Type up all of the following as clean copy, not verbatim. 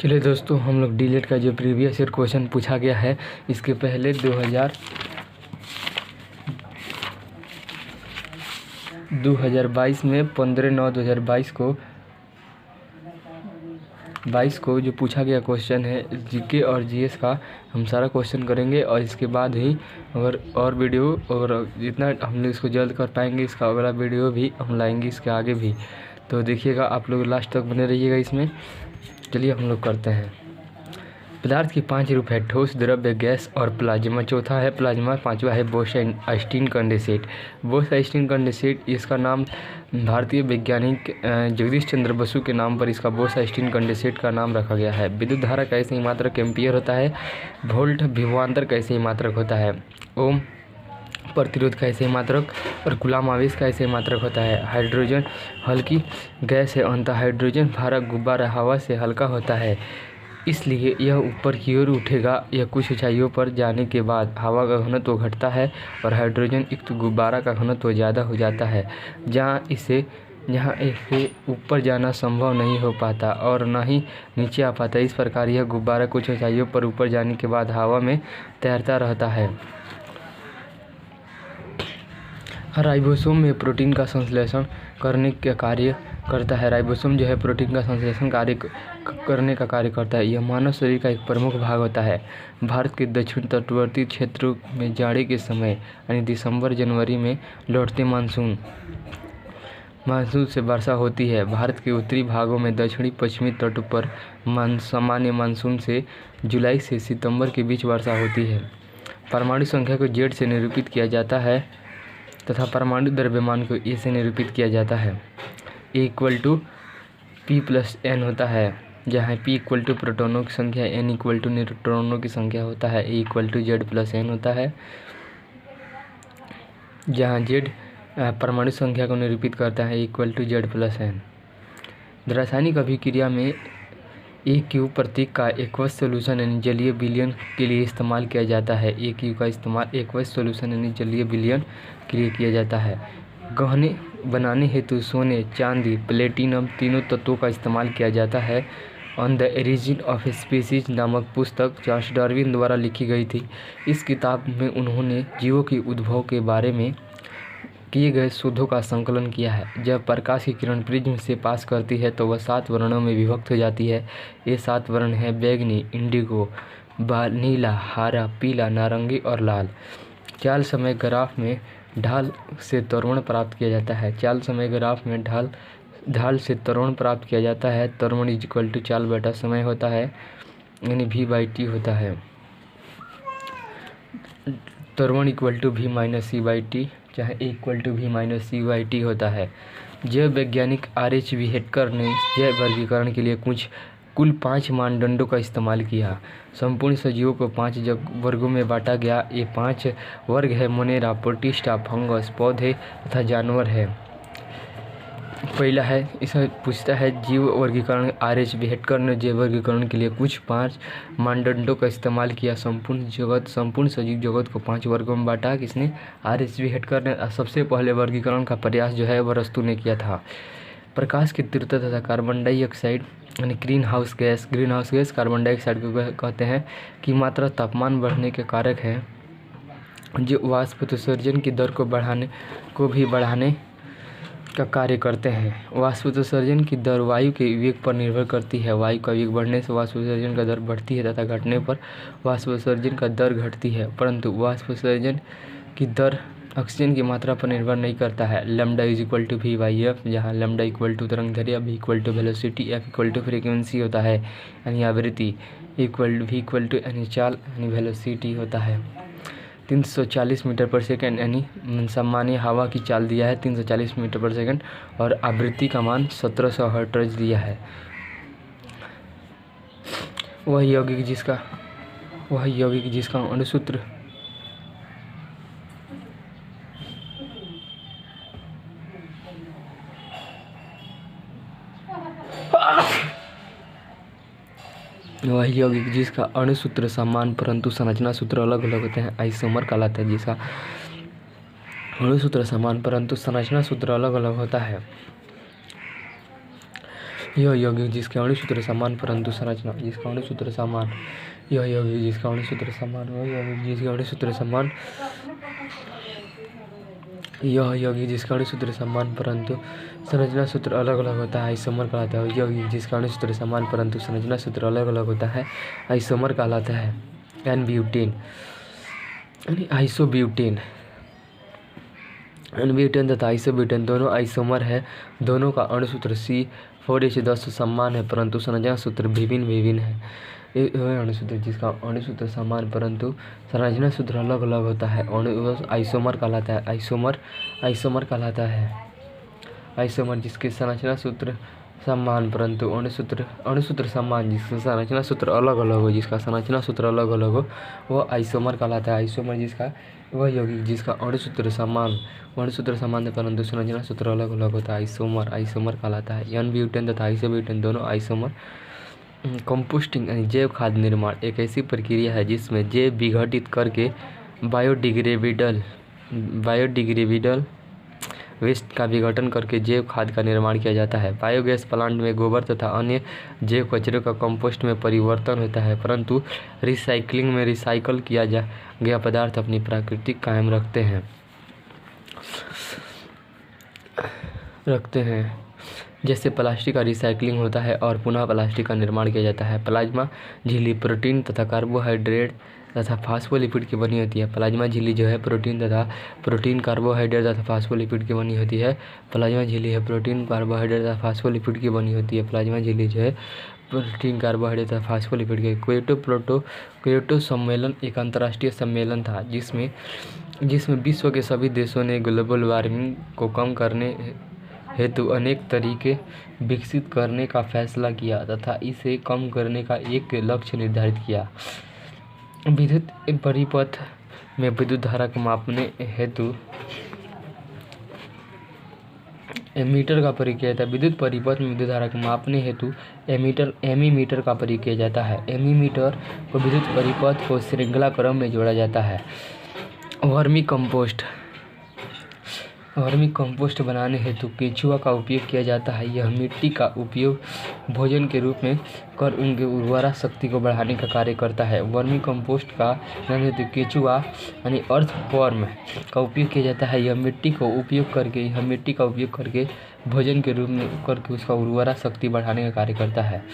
चलिए दोस्तों, हम लोग डीलेट का जो प्रीवियस ईयर क्वेश्चन पूछा गया है, इसके पहले 2022 में 15/9/2022 को जो पूछा गया क्वेश्चन है जीके और जीएस का, हम सारा क्वेश्चन करेंगे। और इसके बाद ही अगर और वीडियो और जितना हम लोग इसको जल्द कर पाएंगे, इसका अगला वीडियो भी हम लाएंगे इसके आगे भी। तो देखिएगा, आप लोग लास्ट तक बने रहिएगा इसमें। चलिए हम लोग करते हैं। पदार्थ की 5 रूप है: ठोस, द्रव्य, गैस और प्लाज्मा। चौथा है प्लाज्मा। पांचवा है बोस-आइंस्टीन कंडेंसेट। बोस-आइंस्टीन कंडेंसेट, इसका नाम भारतीय वैज्ञानिक जगदीश चंद्र बसु के नाम पर इसका बोस-आइंस्टीन कंडेंसेट का नाम रखा गया है। विद्युत धारा का ऐसे ही मात्रक एम्पियर होता है। वोल्ट विभवांतर का ऐसे ही मात्रक होता है। ओम प्रतिरोध का ऐसे ही मात्रक और कूलाम आवेश का ऐसे ही मात्रक होता है। हाइड्रोजन हल्की गैस है, अंततः हाइड्रोजन भरा गुब्बारा हवा से हल्का होता है, इसलिए यह ऊपर की ओर उठेगा। यह कुछ ऊंचाइयों पर जाने के बाद हवा का घनत्व घटता है और हाइड्रोजन युक्त गुब्बारा का घनत्व ज़्यादा हो जाता है, जहाँ इसे ऊपर जाना संभव नहीं हो पाता और न ही नीचे आ पाता। इस प्रकार यह गुब्बारा कुछ ऊंचाइयों पर ऊपर जाने के बाद हवा में तैरता रहता है। राइबोसोम में प्रोटीन का संश्लेषण करने का कार्य करता है। राइबोसोम जो है प्रोटीन का संश्लेषण करने का कार्य करता है। यह मानव शरीर का एक प्रमुख भाग होता है। भारत के दक्षिण तटवर्ती क्षेत्रों में जाड़े के समय यानी दिसंबर जनवरी में लौटते मानसून से वर्षा होती है। भारत के उत्तरी भागों में दक्षिणी पश्चिमी तट पर सामान्य मानसून से जुलाई से सितंबर के बीच वर्षा होती है। परमाणु संख्या को जेड से निरूपित किया जाता है तथा परमाणु द्रव्यमान को ए से निरूपित किया जाता है। P+n होता है, जहाँ P प्रोटॉनों की संख्या, n न्यूट्रॉनों की संख्या होता है। Z+n होता है, जहाँ Z परमाणु संख्या को निरूपित करता है। Z+n। रासायनिक अभिक्रिया में AQ प्रतीक का एक्वस सॉल्यूशन यानी जलीय विलयन के लिए इस्तेमाल किया जाता है। AQ का इस्तेमाल एक्वस सॉल्यूशन यानी जलीय विलयन के लिए किया जाता है। गहने बनाने हेतु सोने, चांदी, प्लेटिनम तीनों तत्वों का इस्तेमाल किया जाता है। On the origin of species नामक पुस्तक चार्ल्स डार्विन द्वारा लिखी गई थी। इस किताब में उन्होंने जीवों के उद्भव के बारे में किए गए शोधों का संकलन किया है। जब प्रकाश की किरण प्रिज्म से पास करती है तो वह 7 वर्णों में विभक्त हो जाती है। ये 7 वर्ण हैं: बैगनी, इंडिगो, नीला, हरा, पीला, नारंगी और लाल। चाल समय ग्राफ में ढाल से त्वरण प्राप्त किया जाता है। चाल समय ग्राफ में ढाल से त्वरण प्राप्त किया जाता है। त्वरण इक्वल टू चाल बटा समय होता है, यानी V/T होता है। त्वरण इक्वल टू V-C/T, चाहे A=V-C/T होता है। जैव वैज्ञानिक R.H. हेटकर ने जैव वर्गीकरण के लिए कुल 5 मानदंडों का इस्तेमाल किया। संपूर्ण सजीवों को 5 वर्गों में बांटा गया। ये 5 वर्ग है: मोनेरा, प्रोटिस्टा, फंगस, पौधे तथा जानवर है। पहला है, इसमें पूछता है जीव वर्गीकरण। R.H. हेटकर ने जैव वर्गीकरण के लिए कुछ 5 मानदंडों का इस्तेमाल किया। संपूर्ण सजीव जगत को 5 वर्गों में बांटा। किसने? R.H. हेटकर ने। सबसे पहले वर्गीकरण का प्रयास जो है वह अरस्तू ने किया था। प्रकाश की तीव्रता तथा कार्बन डाइऑक्साइड यानी green house gas carbon dioxide को कहते हैं कि मात्रा तापमान बढ़ने के कारक है, जो वाष्पोत्सर्जन की दर को बढ़ाने का कार्य करते हैं। वाष्पोत्सर्जन की दर वायु के वेग पर निर्भर करती है। वायु का वेग बढ़ने से वाष्पोत्सर्जन का दर बढ़ती है तथा घटने पर वाष्पोत्सर्जन का दर घटती है, परंतु वाष्पोत्सर्जन की दर ऑक्सीजन की मात्रा पर निर्भर नहीं करता है। λ=V/F, जहाँ λ तरंगदैर्घ्य, V वेलोसिटी, F फ्रीक्वेंसी होता है यानी आवृत्ति, V यानी चाल यानी वेलोसिटी होता है। 340 मीटर पर सेकंड यानी सामान्य हवा की चाल दिया है 340 मीटर पर सेकंड, और आवृत्ति का मान 1700 हर्ट्ज दिया है। वह यौगिक जिसका अणुसूत्र अणुसूत्र समान परंतु संरचना सूत्र अलग अलग होते हैं, आइसोमर कहलाता है। जिसका अणुसूत्र समान परंतु संरचना सूत्र अलग अलग होता है, यह यौगिक जिसके अणु सूत्र समान परंतु संरचना जिसका अणु सूत्र समान यह यौगिक जिसका अणु सूत्र समान वह यौगिक जिसके अणु सूत्र समान यह यौगिक जिसका अणु सूत्र समान परंतु संरचना सूत्र अलग अलग होता है आइसोमर कहलाता है। यौगिक जिसका अणु सूत्र समान परंतु संरचना सूत्र अलग अलग होता है आइसोमर कहलाता है। एन ब्यूटेन यानी आइसोब्यूटेन एन-ब्यूटेन तथा आइसोब्यूटेन दोनों आइसोमर है। दोनों का अणु सूत्र C4H10 समान है परंतु संरचना सूत्र भिन्न है। वह अणु सूत्र जिसका अणु सूत्र समान परंतु संरचना सूत्र अलग अलग होता है आइसोमर कहलाता है। आइसोमर कहलाता है। आइसोमर जिसके संरचना सूत्र समान परंतु अणु सूत्र समान जिसका संरचना सूत्र अलग अलग हो वह आइसोमर कहलाता है। आइसोमर जिसका वह यौगिक जिसका अणु सूत्र समान है परंतु संरचना सूत्र अलग अलग होता है आइसोमर कहलाता है। एन-ब्यूटेन तथा आइसोब्यूटेन दोनों आइसोमर। कंपोस्टिंग यानी जैव खाद निर्माण एक ऐसी प्रक्रिया है जिसमें जैव विघटित करके बायोडिग्रेडेबल वेस्ट का विघटन करके जैव खाद का निर्माण किया जाता है। बायोगैस प्लांट में गोबर तथा अन्य जैव कचरे का कंपोस्ट में परिवर्तन होता है परंतु रिसाइकलिंग में रिसाइकल किया गया पदार्थ अपनी प्रकृति कायम रखते हैं। जैसे प्लास्टिक का रिसाइकलिंग होता है और पुनः प्लास्टिक का निर्माण किया जाता है। प्लाज्मा झिल्ली प्रोटीन तथा कार्बोहाइड्रेट तथा फास्फोलिपिड की बनी होती है। प्लाज्मा झिल्ली जो है प्रोटीन कार्बोहाइड्रेट तथा फास्फोलिपिड की बनी होती है। प्लाज्मा झिल्ली है प्रोटीन कार्बोहाइड्रेट तथा फास्फोलिपिड की बनी होती है। प्लाज्मा झिल्ली जो है प्रोटीन कार्बोहाइड्रेट तथा फास्फोलिपिड की। क्योटो सम्मेलन एक अंतर्राष्ट्रीय सम्मेलन था जिसमें विश्व के सभी देशों ने ग्लोबल वार्मिंग को कम करने हेतु अनेक तरीके विकसित करने का फैसला किया तथा इसे कम करने का एक लक्ष्य निर्धारित किया। विद्युत परिपथ में विद्युत धारा को मापने हेतु एमीटर का प्रयोग किया जाता है। विद्युत परिपथ में विद्युत धारा को मापने हेतु एमीमीटर का प्रयोग किया जाता है। एमीमीटर को विद्युत परिपथ को श्रृंखला क्रम में जोड़ा जाता है। वर्मी कंपोस्ट बनाने हेतु केचुआ का उपयोग किया जाता है। यह मिट्टी का उपयोग भोजन के रूप में कर उनकी उर्वरा शक्ति को बढ़ाने का कार्य करता है। वर्मी कंपोस्ट का बनाने हेतु केचुआ यानी अर्थवर्म का उपयोग किया जाता है। यह मिट्टी का उपयोग करके भोजन के रूप में करके उसका उर्वरा शक्ति बढ़ाने का कार्य करता है।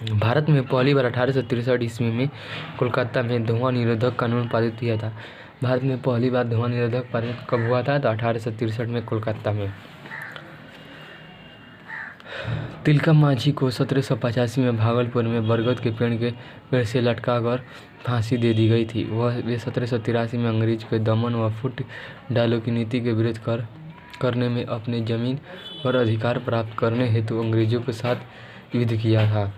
भारत में पहली बार 1863 ईस्वी में कोलकाता में धुआं निरोधक कानून पारित किया था। भारत में पहली बार धुआं निरोधक पारित कब हुआ था? तो 1863 में कोलकाता में। तिलका मांझी को 1785 में भागलपुर में बरगद के पेड़ से लटकाकर फांसी दे दी गई थी। वे 1783 में अंग्रेज के दमन व फूट डालो की नीति के विरोध करने में अपने जमीन पर अधिकार प्राप्त करने हेतु अंग्रेजों के साथ युद्ध किया था।